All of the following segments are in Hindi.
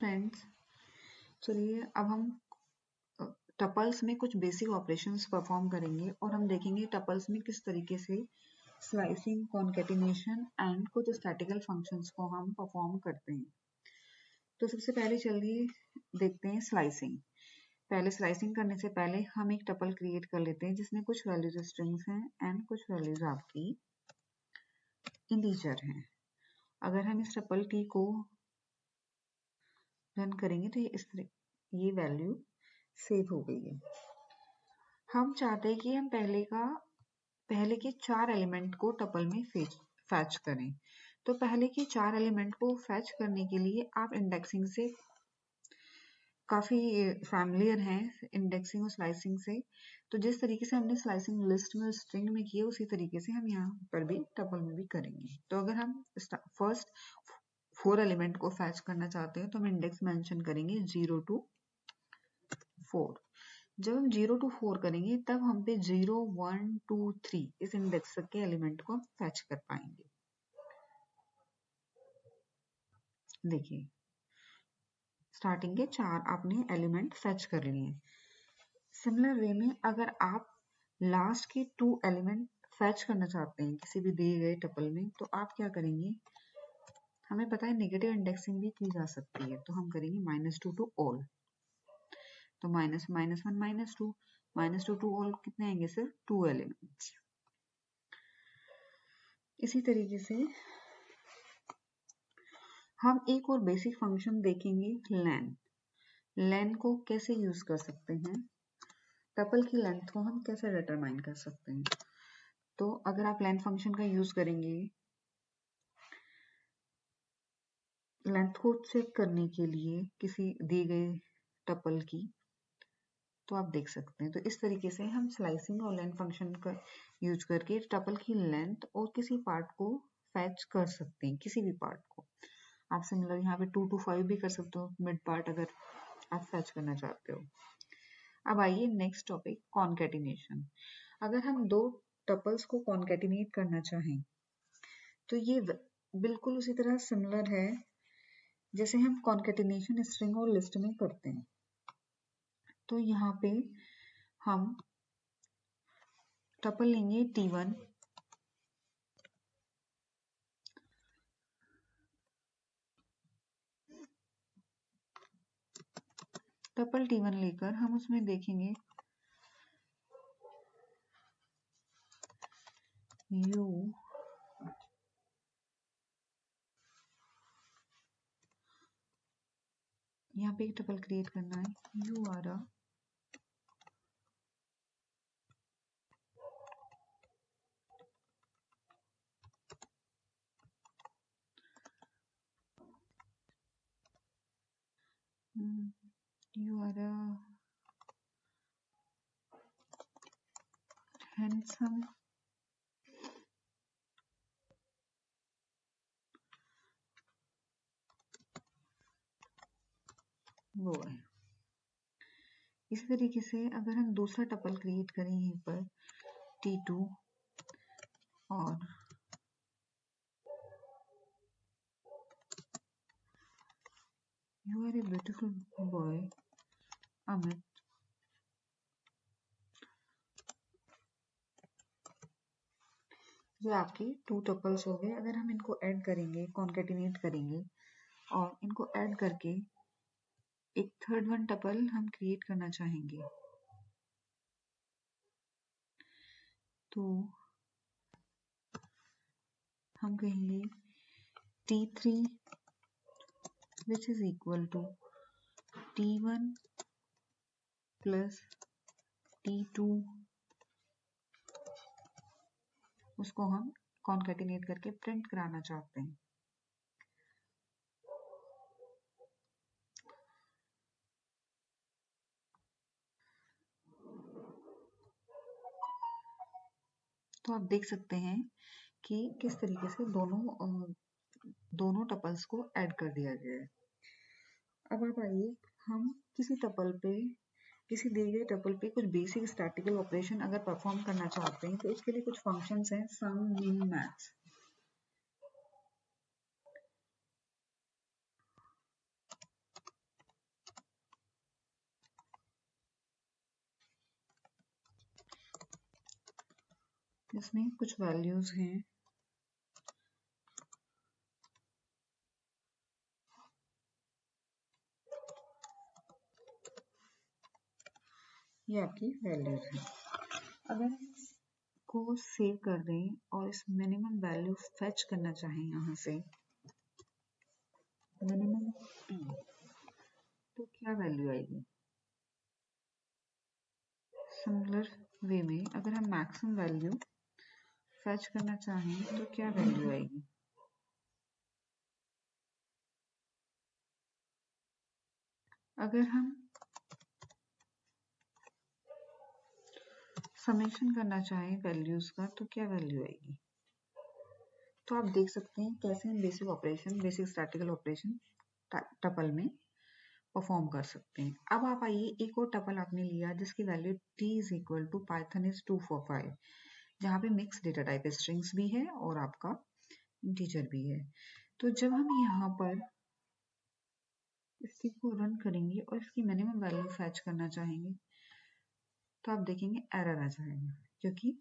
फ्रेंड्स, चलिए अब हम टपल्स में कुछ बेसिक ऑपरेशंस परफॉर्म करेंगे और हम देखेंगे टपल्स में किस तरीके से स्लाइसिंग, कॉन्केटिनेशन एंड कुछ स्टैटिकल फंक्शंस को हम परफॉर्म करते हैं। तो सबसे पहले चलिए देखते हैं स्लाइसिंग। पहले स्लाइसिंग करने से पहले हम एक टपल क्रिएट कर लेते हैं जिसमें कुछ वैल्यूज स्ट्रिंग्स हैं एंड कुछ वैल्यूज आपकी इंटीजर हैं। अगर हम इस टपल टी को रन करेंगे तो ये वैल्यू सेव हो गई है। हम चाहते हैं कि हम पहले के 4 एलिमेंट को टपल में फैच करें। तो पहले के 4 एलिमेंट को फैच करने के लिए आप इंडेक्सिंग से काफी फैमिलियर हैं, इंडेक्सिंग और स्लाइसिंग से। तो जिस तरीके से हमने स्लाइसिंग लिस्ट में स्ट्रिंग में किया उसी तरीके से हम यहाँ पर भी टपल में भी करेंगे। तो अगर हम फर्स्ट 4 एलिमेंट को फैच करना चाहते हैं तो हम इंडेक्स मेंशन करेंगे 0 to 4। जब हम 0 to 4 करेंगे तब हम पे 0, 1, 2, 3 इस इंडेक्स के एलिमेंट को हम फैच कर पाएंगे। देखिए स्टार्टिंग के 4 आपने एलिमेंट फैच कर लिए। सिमिलर वे में अगर आप लास्ट के 2 एलिमेंट फैच करना चाहते हैं किसी भी दिए गए टपल में तो आप क्या करेंगे, हमें पता है नेगेटिव इंडेक्सिंग भी की जा सकती है तो हम करेंगे -2 to all। तो -1, -2 to all कितने आएंगे, सिर्फ 2 एलिमेंट्स। इसी तरीके से हम एक और बेसिक फंक्शन देखेंगे, लेन। लेन को कैसे यूज कर सकते हैं, टपल की लेंथ को हम कैसे डिटरमाइन कर सकते हैं। तो अगर आप लेन फंक्शन का यूज करेंगे लेंथ को चेक करने के लिए किसी दी गई टपल की, तो आप देख सकते हैं। तो इस तरीके से हम स्लाइसिंग और लेन फंक्शन का यूज करके टपल की लेंथ और किसी पार्ट को फैच कर सकते हैं, किसी भी पार्ट को। आप सिमिलर यहाँ पे 2 to 5 भी कर सकते हो, मिड पार्ट अगर आप फैच करना चाहते हो। अब आइए नेक्स्ट टॉपिक, कॉन्केटिनेशन। अगर हम 2 टपल्स को कॉन्केटिनेट करना चाहें तो ये बिल्कुल उसी तरह सिमिलर है जैसे हम कॉन्केटिनेशन स्ट्रिंग और लिस्ट में करते हैं। तो यहाँ पे हम टपल लेंगे T1, टपल T1 लेकर हम उसमें देखेंगे U, यहाँ पे एक टपल क्रिएट करना है U आ रहा You are a handsome boy। इसी तरीके से अगर हम दूसरा टपल क्रिएट करें यहीं पर T2 और You are a beautiful boy Amit, ये आपके 2 टपल्स हो गए। अगर हम इनको ऐड करेंगे, कॉन्केटिनेट करेंगे और इनको ऐड करके एक थर्ड वन टपल हम क्रिएट करना चाहेंगे तो हम कहेंगे T3 which is equal to T1 plus T2, उसको हम कॉन्केटिनेट करके प्रिंट कराना चाहते हैं। तो आप देख सकते हैं कि किस तरीके से दोनों टपल्स को ऐड कर दिया गया है। अब आप आइए हम किसी दिए गए टपल पे कुछ बेसिक स्टैटिकल ऑपरेशन अगर परफॉर्म करना चाहते हैं तो उसके लिए कुछ फंक्शंस हैं, सम, मिन, मैक्स। इसमें कुछ वैल्यूज हैं। ये आपकी वैल्यूज हैं। अगर को सेव कर दें और इस मिनिमम वैल्यू फेच करना चाहें यहाँ से मिनिमम तो क्या वैल्यू आएगी? सिमिलर वे में अगर हम मैक्सिमम वैल्यू फेच करना चाहें तो क्या वैल्यू आएगी? अगर हम समेशन करना चाहें वैल्यूज का तो क्या वैल्यू आएगी? तो आप देख सकते हैं कैसे हम बेसिक स्टैटिकल ऑपरेशन टपल में परफॉर्म कर सकते हैं। अब आप आइए, एक और टपल आपने लिया जिसकी value t is equal to Python is 245, जहाँ पे मिक्स डेटा टाइप स्ट्रिंग्स भी है और आपका इंटीजर भी है। तो जब हम यहाँ पर इसको रन करेंगे और इसकी मिनिमम वैल्यू फैच करना चाहेंगे तो आप देखेंगे एरर आ जाएगा, क्योंकि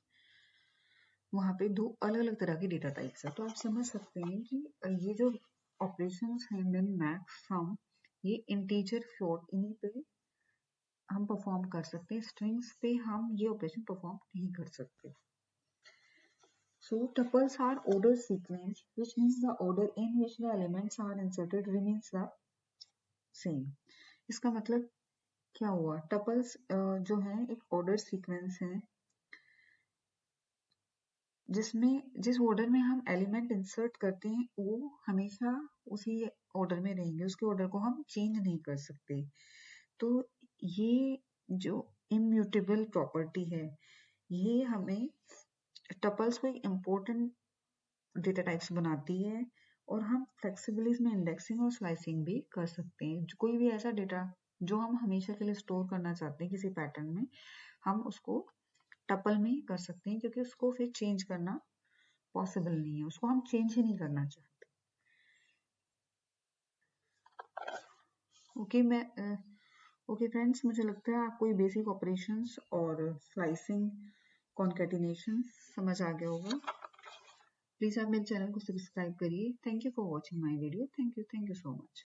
वहाँ पे दो अलग अलग तरह के डेटा टाइप्स है। तो आप समझ सकते हैं कि ये जो ऑपरेशंस हैं मिन मैक्स सम, ये इंटीजर फ्लोट इन्हीं पे हम परफॉर्म कर सकते हैं, स्ट्रिंग्स पे हम ये ऑपरेशन परफॉर्म नहीं कर सकते। So tuples are order sequence, which means the order in which the elements are inserted remains the same. इसका मतलब क्या हुआ? टपल्स जो है एक ऑर्डर सीक्वेंस है जिसमें जिस ऑर्डर में हम एलिमेंट इंसर्ट करते हैं वो हमेशा उसी ऑर्डर में रहेंगे, उसके ऑर्डर को हम चेंज नहीं कर सकते। तो ये जो इम्यूटेबल प्रॉपर्टी है ये हमें टपल्स को एक इम्पोर्टेंट डेटा टाइप्स बनाती है और हम फ्लेक्सिबली इसमें इंडेक्सिंग और स्लाइसिंग भी कर सकते हैं। कोई भी ऐसा डेटा जो हम हमेशा के लिए स्टोर करना चाहते हैं किसी पैटर्न में, हम उसको टपल में कर सकते हैं, क्योंकि उसको फिर चेंज करना पॉसिबल नहीं है, उसको हम चेंज ही नहीं करना चाहते। ओके फ्रेंड्स, मुझे लगता है आपको ये बेसिक ऑपरेशंस और स्लाइसिंग कॉन्केटिनेशन समझ आ गया होगा। प्लीज आप मेरे चैनल को सब्सक्राइब करिए। Thank you for watching my video. Thank you so much.